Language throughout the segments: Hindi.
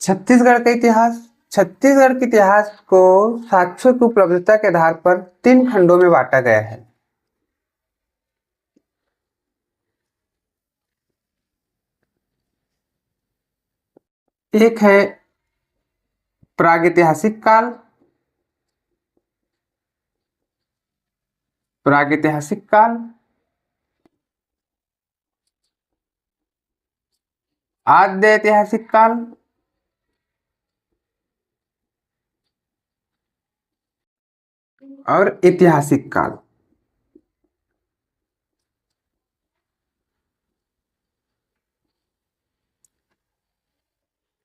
छत्तीसगढ़ का इतिहास। छत्तीसगढ़ के इतिहास को साक्ष्यों की उपलब्धता के आधार पर 3 खंडों में बांटा गया है। एक है प्रागैतिहासिक काल। प्रागैतिहासिक काल, आद्य ऐतिहासिक काल और ऐतिहासिक काल।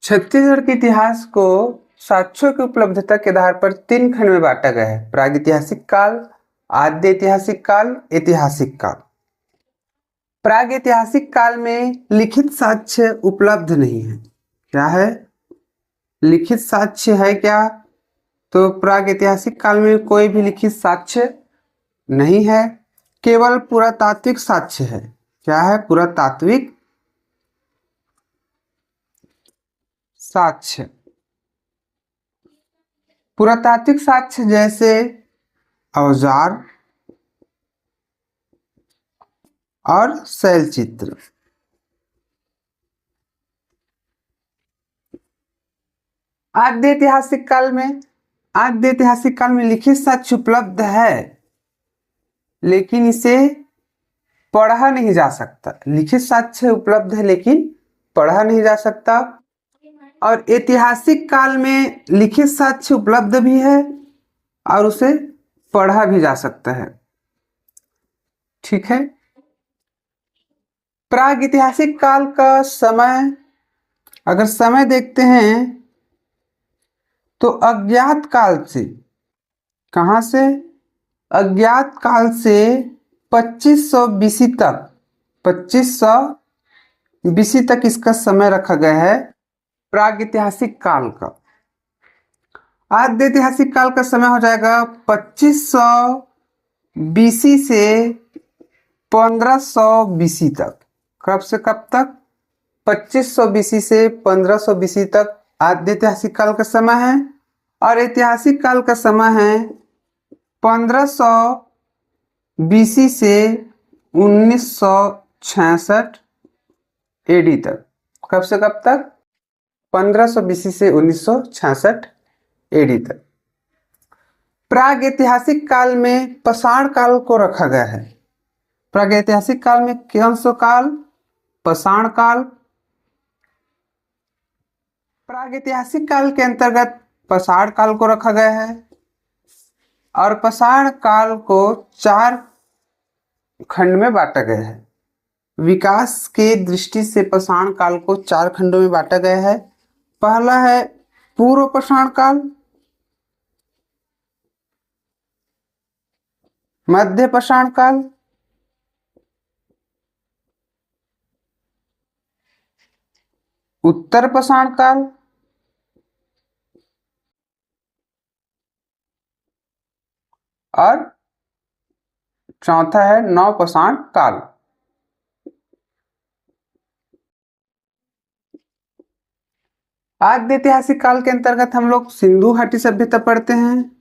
छत्तीसगढ़ के इतिहास को साक्ष्यों की उपलब्धता के आधार पर 3 खंड में बांटा गया है। प्रागैतिहासिक काल, आद्य ऐतिहासिक काल, ऐतिहासिक काल। प्रागैतिहासिक काल में लिखित साक्ष्य उपलब्ध नहीं है। क्या है? लिखित साक्ष्य है क्या? तो प्रागैतिहासिक काल में कोई भी लिखित साक्ष्य नहीं है, केवल पुरातात्विक साक्ष्य है। क्या है? पुरातात्विक साक्ष्य। पुरातात्विक साक्ष्य जैसे औजार और शैलचित्र। आद्य ऐतिहासिक काल में लिखित साक्ष्य उपलब्ध है, लेकिन इसे पढ़ा नहीं जा सकता। लिखित साक्ष्य उपलब्ध है लेकिन पढ़ा नहीं जा सकता। और ऐतिहासिक काल में लिखित साक्ष्य उपलब्ध भी है और उसे पढ़ा भी जा सकता है। ठीक है। प्रागैतिहासिक काल का समय, अगर समय देखते हैं तो अज्ञात काल से, कहां से? अज्ञात काल से 2500 बीसी तक, 2500 बीसी तक इसका समय रखा गया है प्रागैतिहासिक काल का। आद्य ऐतिहासिक काल का समय हो जाएगा 2500 बीसी से 1500 बीसी तक। कब से कब तक? 2500 बीसी से 1500 बीसी तक आद्य ऐतिहासिक काल का समय है। और ऐतिहासिक काल का समय है 1500 बीसी से 1966 एडी तक। कब से कब तक? 1500 बीसी से 1966 एडी तक। प्रागैतिहासिक काल में पाषाण काल को रखा गया है। प्रागैतिहासिक काल में कौन सा काल? पाषाण काल। प्रागैतिहासिक काल के अंतर्गत पाषाण काल को रखा गया है और पाषाण काल को 4 खंड में बांटा गया है। विकास के दृष्टि से पाषाण काल को 4 खंडों में बांटा गया है। पहला है पूर्व पाषाण काल, मध्य पाषाण काल, उत्तर पाषाण काल और चौथा है नवपाषाण काल। आद्य ऐतिहासिक काल के अंतर्गत हम लोग सिंधु घाटी सभ्यता पढ़ते हैं।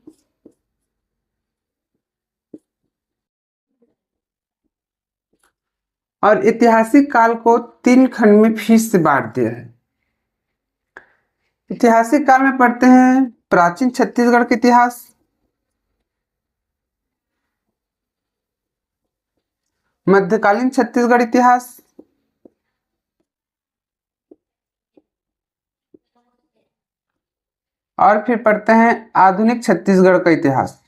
और ऐतिहासिक काल को 3 खंड में फिर से बांट दिया है। ऐतिहासिक काल में पढ़ते हैं प्राचीन छत्तीसगढ़ का इतिहास, मध्यकालीन छत्तीसगढ़ इतिहास, और फिर पढ़ते हैं आधुनिक छत्तीसगढ़ का इतिहास।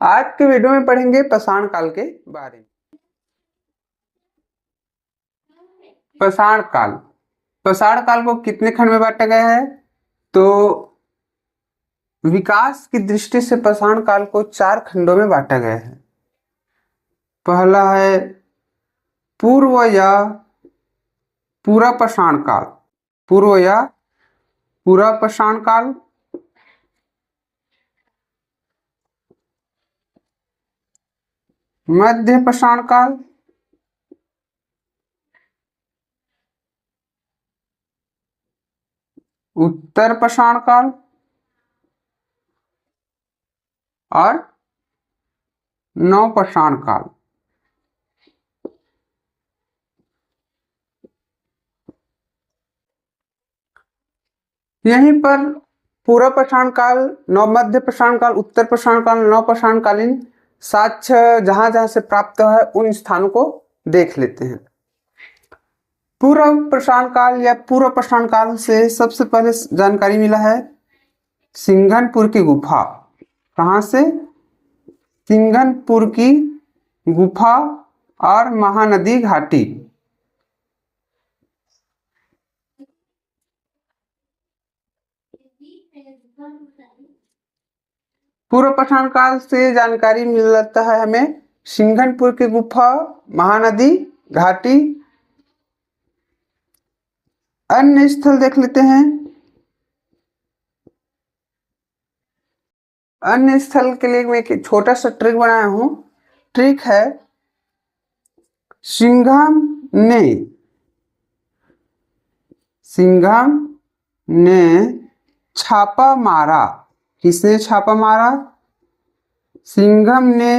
आज के वीडियो में पढ़ेंगे पाषाण काल के बारे में। पाषाण काल, पाषाण काल को कितने खंड में बांटा गया है? तो विकास की दृष्टि से पाषाण काल को 4 खंडों में बांटा गया है। पहला है पूर्व या पूरा पाषाण काल, पूर्व या पूरा पाषाण काल, मध्य पाषाण काल उत्तर पाषाण काल और नव पाषाण काल। यहीं पर पूर्व पाषाण काल, नव मध्य पाषाण काल, उत्तर पाषाण काल, नव पाषाण कालीन साक्ष्य जहां जहां से प्राप्त है उन स्थानों को देख लेते हैं। पूर्व पाषाण काल या पूर्व पाषाण काल से सबसे पहले जानकारी मिला है सिंघनपुर की गुफा। कहां से? सिंघनपुर की गुफा और महानदी घाटी। पूर्व पाषाण काल से जानकारी मिलता है हमें सिंघनपुर की गुफा, महानदी घाटी। अन्य स्थल देख लेते हैं। अन्य स्थल के लिए मैं एक छोटा सा ट्रिक बनाया हूं। ट्रिक है सिंघम ने छापा मारा। किसने छापा मारा? सिंघम ने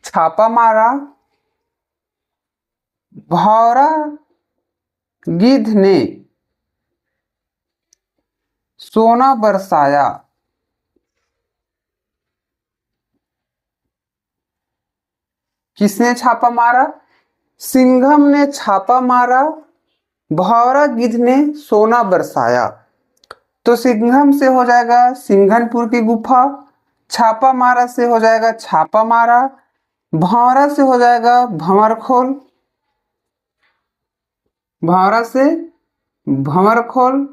छापा मारा। भौरा गिद्ध ने सोना बरसाया। किसने छापा मारा? सिंघम ने छापा मारा, भौरा गिद्ध ने सोना बरसाया। तो सिंघम से हो जाएगा सिंघनपुर की गुफा, छापा मारा से हो जाएगा छापा मारा, भौरा से हो जाएगा भंवरखोल, भौरा से भंवरखोल,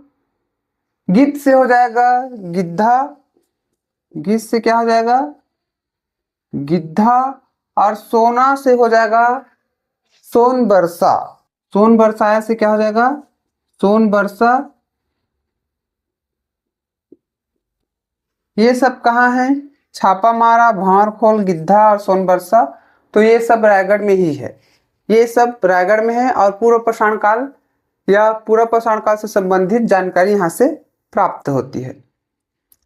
गिद्ध से हो जाएगा गिद्धा, गिद्ध से क्या हो जाएगा? गिद्धा। और सोना से हो जाएगा सोनबरसा। सोनबरसाया से क्या हो जाएगा? सोनबरसा। ये सब कहाँ है? छापा मारा, भंवरखोल, गिद्धा और सोनबरसा। तो ये सब रायगढ़ में ही है। ये सब रायगढ़ में है और पूर्व पाषाण काल या पूर्व पाषाण काल से संबंधित जानकारी यहाँ से प्राप्त होती है।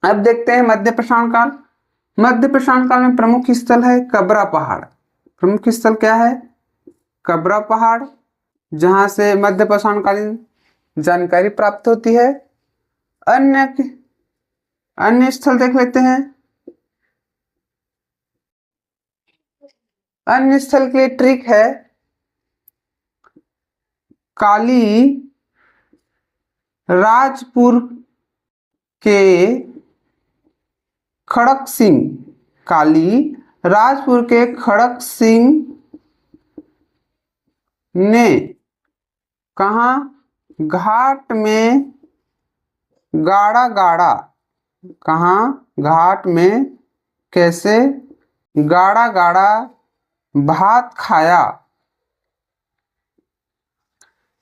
अब देखते हैं मध्य पाषाण काल। मध्य पाषाण काल में प्रमुख स्थल है कबरा पहाड़। प्रमुख स्थल क्या है? कबरा पहाड़, जहां से मध्य पाषाण कालीन जानकारी प्राप्त होती है। अन्य स्थल देख लेते हैं। अन्य स्थल के लिए ट्रिक है काली राजपुर के खड़क सिंह, काली राजपुर के खड़क सिंह ने कहा घाट में गाड़ा गाड़ा। कहा घाट में कैसे गाड़ा गाड़ा भात खाया।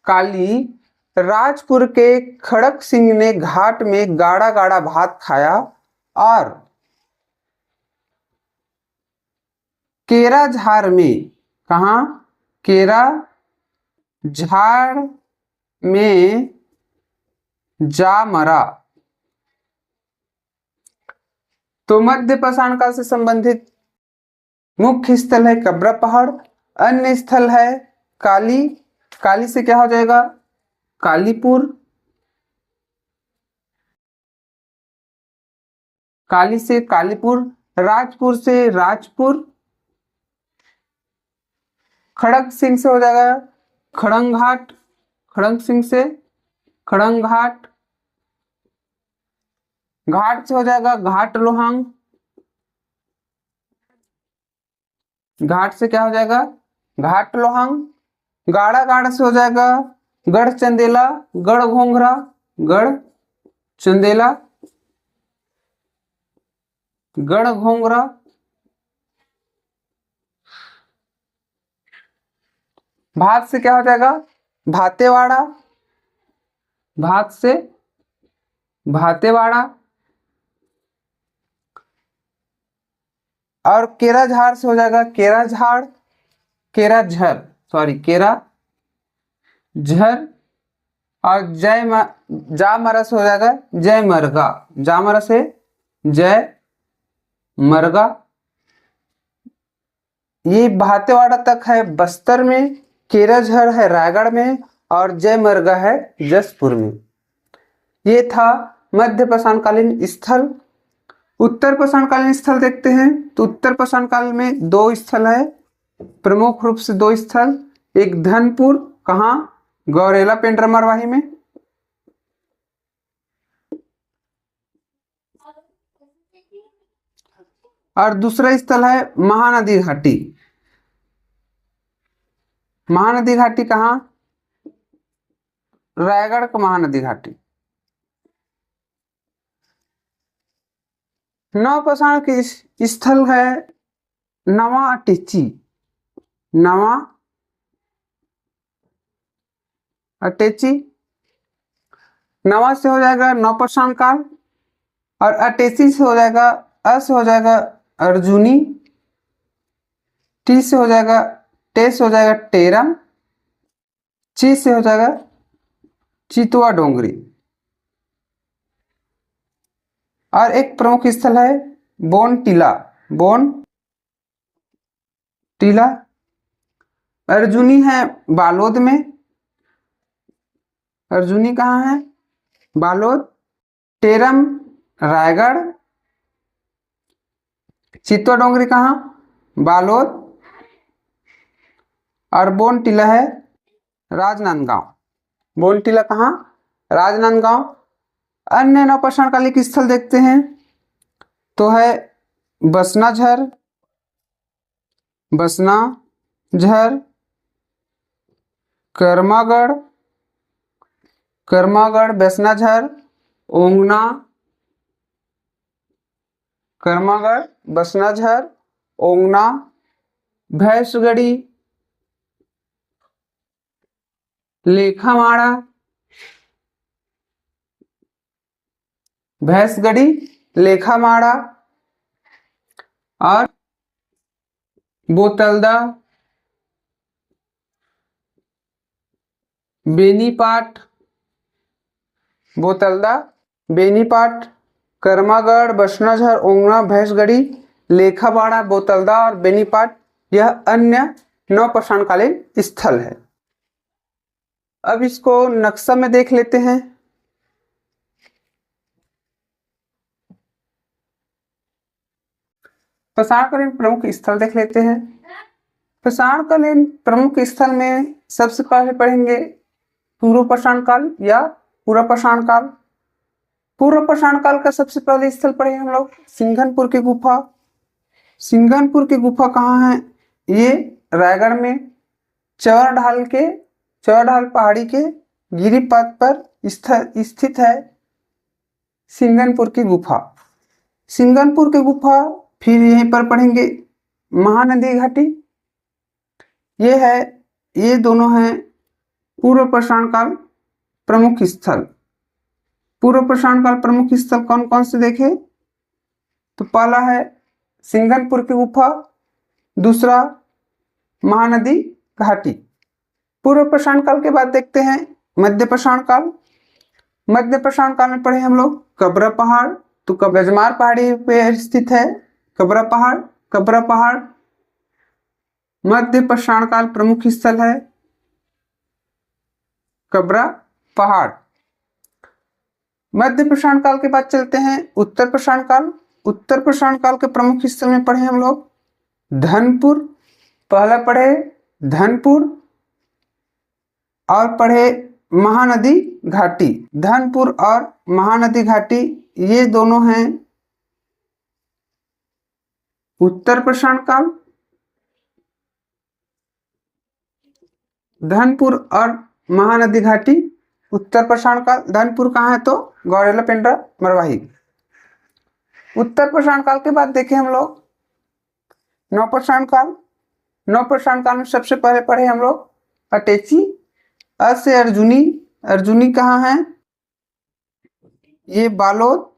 काली राजपुर के खड़क सिंह ने घाट में गाड़ा गाड़ा भात खाया और केरा झाड़ में, कहा केरा झाड़ में जा मरा। तो मध्य पाषाण काल से संबंधित मुख्य स्थल है कबरा पहाड़। अन्य स्थल है काली, काली से क्या हो जाएगा? कालीपुर, काली से कालीपुर, राजपुर से राजपुर, खड़क सिंह से हो जाएगा खड़ंगघाट, खड़ंग सिंह से खड़ंगघाट, घाट से हो जाएगा घाट लोहांग, घाट से क्या हो जाएगा? घाट लोहांग, गाड़ा गाड़ा से हो जाएगा गढ़ चंदेला, गढ़ घोंघरा, गढ़ चंदेला, गढ़ घोंघरा। भात से क्या हो जाएगा? भातेवाड़ा, भात से भातेवाड़ा। और केरा झाड़ से हो जाएगा केरा झाड़, केरा झर, सॉरी केरा झर। और जा मरा से हो जाएगा जय मरगा, जा मरा से जय मरगा। ये भातेवाड़ा तक है बस्तर में, केराझर है रायगढ़ में और जय मरगा है जसपुर में। ये था मध्य पाषाणकालीन स्थल। उत्तर पाषाणकालीन स्थल देखते हैं तो उत्तर पाषाण काल में 2 स्थल है, प्रमुख रूप से 2 स्थल। एक धनपुर, कहाँ, गौरेला पेंड्रा मरवाही में, और दूसरा स्थल है महानदी घाटी। महानदी घाटी कहाँ, रायगढ़ का महानदी घाटी। नवपाषाण के स्थल है नवा अटेची, नवा अटेची। नवा से हो जाएगा नवपाषाण काल और अटेची से हो जाएगा, अ से हो जाएगा अर्जुनी, टी से हो जाएगा, टे से हो जाएगा टेरम, ची से हो जाएगा चितवा डोंगरी। और एक प्रमुख स्थल है बोन टीला, बोन टीला। अर्जुनी है बालोद में, अर्जुनी कहाँ है, बालोद। टेरम रायगढ़, चितवा डोंगरी कहाँ, बालोद। और बोन टीला है राजनांदगांव, बोन टीला कहाँ, राजनांदगांव। अन्य नवपाषाणकालिक स्थल देखते हैं तो है बसनाझर, बसनाझर, कर्मागढ़, कर्मागढ़, बसनाझर, ओंगना, कर्मागढ़, बसनाझर, ओंगना, भैंसगढ़ी, लेखामाड़ा, भैंसगढ़ी, लेखामाड़ा और बोतलदा, बेनीपाट, बोतलदा, बेनीपाट, कर्मागढ़, बसनाझर, ओंगना, भैंसगढ़ी, लेखाबाड़ा, बोतलदा और बेनीपाट, यह अन्य नवपाषाणकालीन स्थल है। अब इसको नक्शा में देख लेते हैं। पाषाणकालीन प्रमुख स्थल देख लेते हैं। पाषाणकालीन प्रमुख स्थल में सबसे पहले पढ़ेंगे पूर्व पाषाण काल या पूर्व पाषाण काल। पूर्व पाषाण काल का सबसे पहले स्थल पढ़े हम लोग सिंघनपुर की गुफा। सिंघनपुर की गुफा कहाँ है, ये रायगढ़ में चौर ढाल पहाड़ी के गिरिपथ पर स्थित है सिंघनपुर की गुफा। सिंघनपुर की गुफा, फिर यहीं पर पढ़ेंगे महानदी घाटी। ये दोनों हैं पूर्व पाषाण काल प्रमुख स्थल। पूर्व पाषाण काल प्रमुख स्थल कौन कौन से देखे तो पहला है सिंघनपुर की गुफा, दूसरा महानदी घाटी। पूर्व पाषाण काल के बाद देखते हैं मध्य पाषाण काल। मध्य पाषाण काल में पढ़े हम लोग कबरा पहाड़, तो गजमार पहाड़ी पे स्थित है कबरा पहाड़। कबरा पहाड़ मध्य पाषाण काल प्रमुख स्थल है, कबरा पहाड़। मध्य पाषाण काल के बाद चलते हैं उत्तर पाषाण काल। उत्तर पाषाण काल के प्रमुख स्थल में पढ़े हम लोग धनपुर, पहला पढ़े धनपुर और पढ़े महानदी घाटी। धनपुर और महानदी घाटी ये दोनों हैं उत्तर पाषाण काल। धनपुर और महानदी घाटी उत्तर पाषाण काल। धनपुर कहाँ है तो गौरेला पेंड्रा मरवाही। उत्तर पाषाण काल के बाद देखें हम लोग नवपाषाण काल। नवपाषाण काल में सबसे पहले पढ़े हम लोग अटेची, अ से अर्जुनी। अर्जुनी कहाँ है, ये बालोद।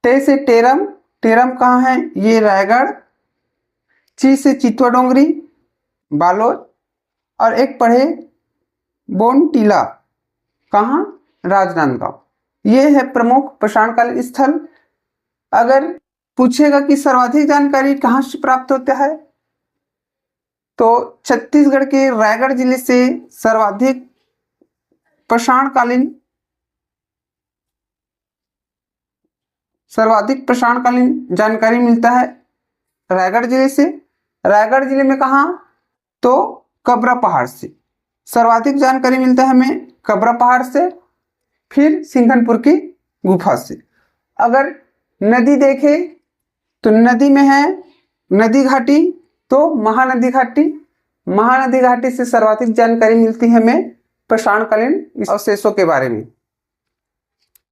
टे से टेरम, टेरम कहाँ है, ये रायगढ़। ची से चितवा डोंगरी, बालोद। और एक पढ़े बोन टीला, कहाँ? राजनांदगांव। ये है प्रमुख पाषाणकालीन स्थल। अगर पूछेगा कि सर्वाधिक जानकारी कहाँ से प्राप्त होता है, तो छत्तीसगढ़ के रायगढ़ जिले से सर्वाधिक पाषाणकालीन जानकारी मिलता है रायगढ़ जिले से। रायगढ़ जिले में कहाँ? तो कबरा पहाड़ से सर्वाधिक जानकारी मिलता है हमें, कबरा पहाड़ से, फिर सिंघनपुर की गुफा से। अगर नदी देखे तो नदी में है नदी घाटी, तो महानदी घाटी। महानदी घाटी से सर्वाधिक जानकारी मिलती है हमें पाषाणकालीन अवशेषों के बारे में।